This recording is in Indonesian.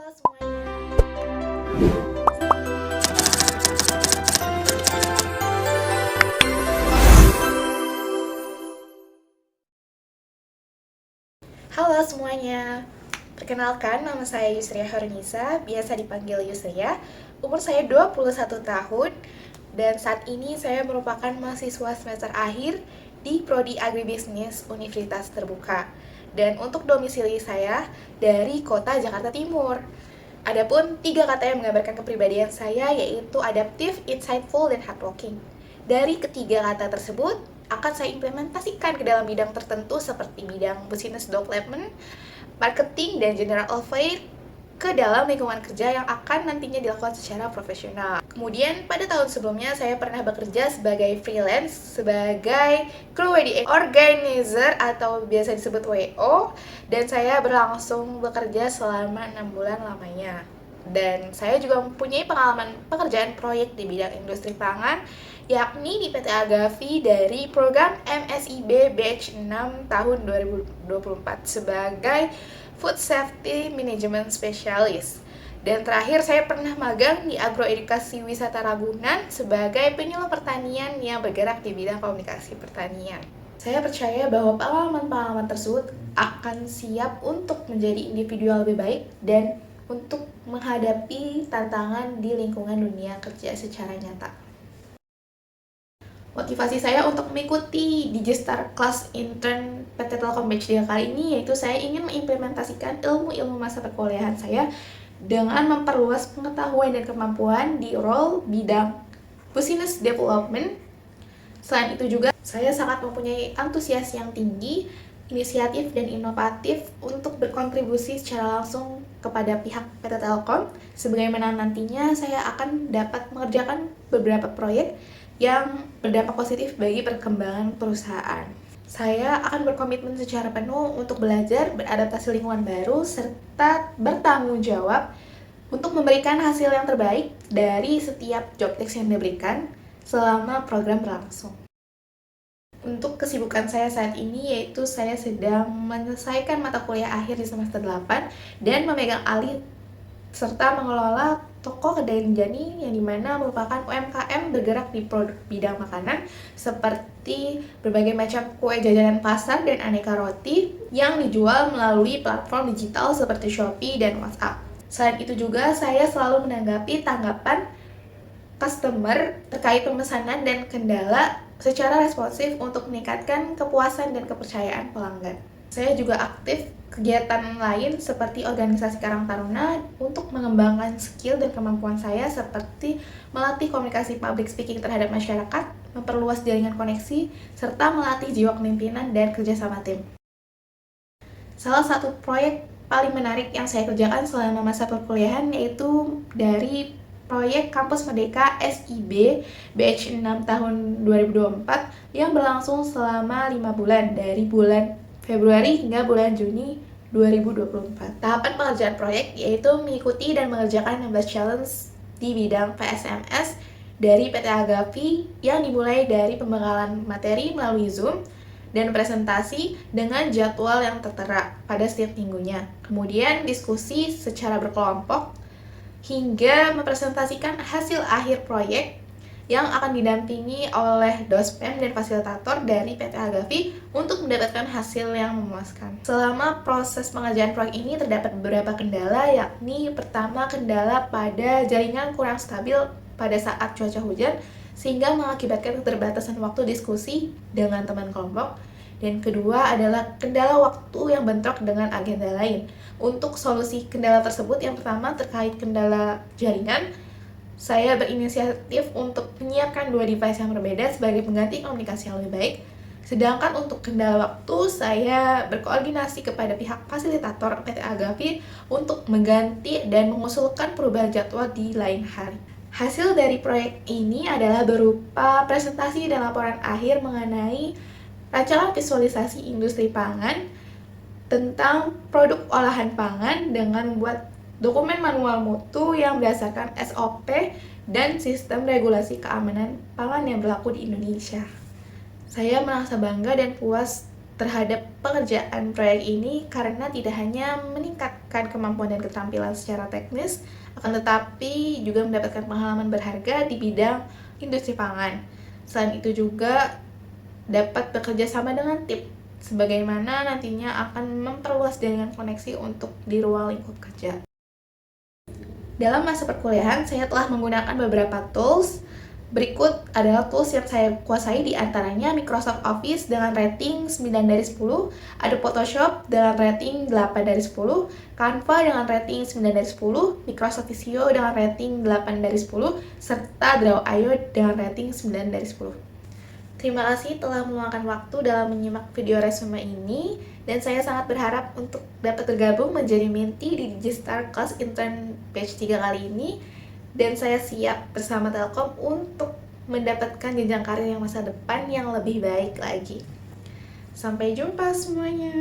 Halo semuanya. Halo semuanya. Perkenalkan, nama saya Yusria Harunisa, biasa dipanggil Yusria. Umur saya 21 tahun dan saat ini saya merupakan mahasiswa semester akhir di Prodi Agribisnis Universitas Terbuka. Dan untuk domisili saya dari kota Jakarta Timur. Adapun 3 kata yang menggambarkan kepribadian saya yaitu adaptif, insightful, dan hardworking. Dari ketiga kata tersebut akan saya implementasikan ke dalam bidang tertentu seperti bidang business development, marketing, dan general affair ke dalam lingkungan kerja yang akan nantinya dilakukan secara profesional. Kemudian pada tahun sebelumnya saya pernah bekerja sebagai freelance sebagai crew wedding organizer atau biasa disebut WO, dan saya berlangsung bekerja selama 6 bulan lamanya. Dan saya juga mempunyai pengalaman pekerjaan proyek di bidang industri pangan, yakni di PT Agavi dari program MSIB Batch 6 tahun 2024 sebagai Food Safety Management Specialist. Dan terakhir saya pernah magang di Agroedukasi Wisata Ragunan sebagai penyuluh pertanian yang bergerak di bidang komunikasi pertanian. Saya percaya bahwa pengalaman-pengalaman tersebut akan siap untuk menjadi individu yang lebih baik dan untuk menghadapi tantangan di lingkungan dunia kerja secara nyata. Motivasi saya untuk mengikuti Digistar Class Intern PT Telkom Batch 3 kali ini yaitu saya ingin mengimplementasikan ilmu-ilmu masa perkuliahan saya dengan memperluas pengetahuan dan kemampuan di role bidang business development. Selain itu juga saya sangat mempunyai antusias yang tinggi, inisiatif dan inovatif untuk berkontribusi secara langsung kepada pihak PT Telkom, sebagaimana nantinya saya akan dapat mengerjakan beberapa proyek yang berdampak positif bagi perkembangan perusahaan. Saya akan berkomitmen secara penuh untuk belajar, beradaptasi lingkungan baru, serta bertanggung jawab untuk memberikan hasil yang terbaik dari setiap job desk yang diberikan selama program berlangsung. Untuk kesibukan saya saat ini yaitu saya sedang menyelesaikan mata kuliah akhir di semester 8 dan memegang alih serta mengelola toko kedai Linjani yang dimana merupakan UMKM bergerak di produk bidang makanan seperti berbagai macam kue jajanan pasar dan aneka roti yang dijual melalui platform digital seperti Shopee dan WhatsApp. Selain itu juga saya selalu menanggapi tanggapan customer terkait pemesanan dan kendala secara responsif untuk meningkatkan kepuasan dan kepercayaan pelanggan. Saya juga aktif kegiatan lain seperti organisasi Karang Taruna untuk mengembangkan skill dan kemampuan saya seperti melatih komunikasi public speaking terhadap masyarakat, memperluas jaringan koneksi, serta melatih jiwa kepemimpinan dan kerjasama tim. Salah satu proyek paling menarik yang saya kerjakan selama masa perkuliahan yaitu dari proyek Kampus Merdeka SIB Batch 6 tahun 2024 yang berlangsung selama 5 bulan dari bulan Februari hingga bulan Juni 2024. Tahapan pengerjaan proyek yaitu mengikuti dan mengerjakan 16 challenge di bidang PSMS dari PT Agavi yang dimulai dari pembekalan materi melalui Zoom dan presentasi dengan jadwal yang tertera pada setiap minggunya. Kemudian diskusi secara berkelompok hingga mempresentasikan hasil akhir proyek yang akan didampingi oleh dospem dan fasilitator dari PT Agavi untuk mendapatkan hasil yang memuaskan. Selama proses pengerjaan proyek ini terdapat beberapa kendala, yakni pertama kendala pada jaringan kurang stabil pada saat cuaca hujan sehingga mengakibatkan keterbatasan waktu diskusi dengan teman kelompok. Dan kedua adalah kendala waktu yang bentrok dengan agenda lain. Untuk solusi kendala tersebut, yang pertama terkait kendala jaringan, saya berinisiatif untuk menyiapkan 2 device yang berbeda sebagai pengganti komunikasi yang lebih baik. Sedangkan untuk kendala waktu, saya berkoordinasi kepada pihak fasilitator PT Agavi untuk mengganti dan mengusulkan perubahan jadwal di lain hari. Hasil dari proyek ini adalah berupa presentasi dan laporan akhir mengenai rancangan visualisasi industri pangan tentang produk olahan pangan dengan membuat dokumen manual mutu yang berdasarkan SOP dan sistem regulasi keamanan pangan yang berlaku di Indonesia. Saya merasa bangga dan puas terhadap pekerjaan proyek ini karena tidak hanya meningkatkan kemampuan dan keterampilan secara teknis, akan tetapi juga mendapatkan pengalaman berharga di bidang industri pangan. Selain itu juga dapat bekerja sama dengan tim, sebagaimana nantinya akan memperluas jaringan koneksi untuk di ruang lingkup kerja. Dalam masa perkuliahan, saya telah menggunakan beberapa tools. Berikut adalah tools yang saya kuasai, di antaranya Microsoft Office dengan rating 9 dari 10, Adobe Photoshop dengan rating 8 dari 10, Canva dengan rating 9 dari 10, Microsoft Visio dengan rating 8 dari 10, serta Draw.io dengan rating 9 dari 10. Terima kasih telah meluangkan waktu dalam menyimak video resume ini, dan saya sangat berharap untuk dapat tergabung menjadi mentee di Digistar Kelas Intern Batch 3 kali ini, dan saya siap bersama Telkom untuk mendapatkan jenjang karir yang masa depan yang lebih baik lagi. Sampai jumpa semuanya.